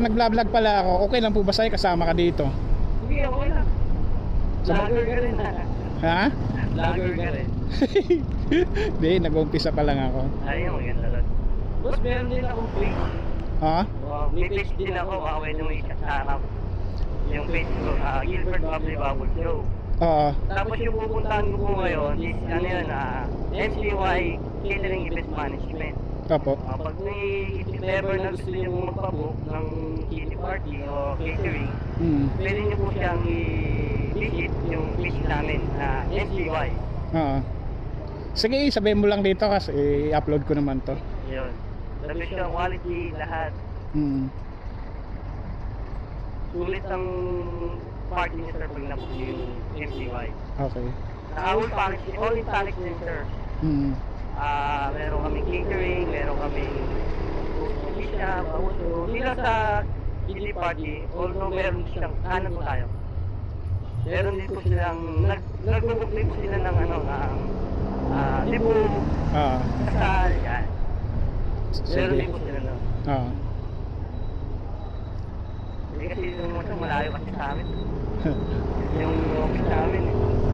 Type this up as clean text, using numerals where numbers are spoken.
Nagla-vlog pala ako. Okay lang po ba sa'yo kasama ka dito? Sige, okay lang. Vlogger ka rin ha. Ha? Vlogger ka rin. Hindi, nag-umpisa pa lang ako. Ayun, maganda lang. Boss, meron din akong page. Ha? May page din ako, baka pwede mo i-chat yung page ko, Gilbert Bubbly Bubble Show. Oo. Tapos yung pupuntahan ko po ngayon is, ano yun, MCY Catering Event Management. Opo. Pag may if ever na gusto nyo magpabook ng kitty party o catering, pwede nyo po siyang i-visit yung page namin na MCY. Oo. Sige, sabihin mo lang dito kasi i-upload ko naman to. Yun. Sabi siya, quality, lahat. Sulit ang party niya sir pag nabook yung MCY. Okay. All in panic din sir. Meron kaming catering, meron kaming official, pauso. Hindi lang sa kitty party, although meron siyang kanan po tayo. Meron din po silang, nag-book din po sila ng libo, Oo. kasal, yan. Meron Sige. din po sila na. Oo. Hindi kasi yung malayo kasi sa amin. Yung office namin eh.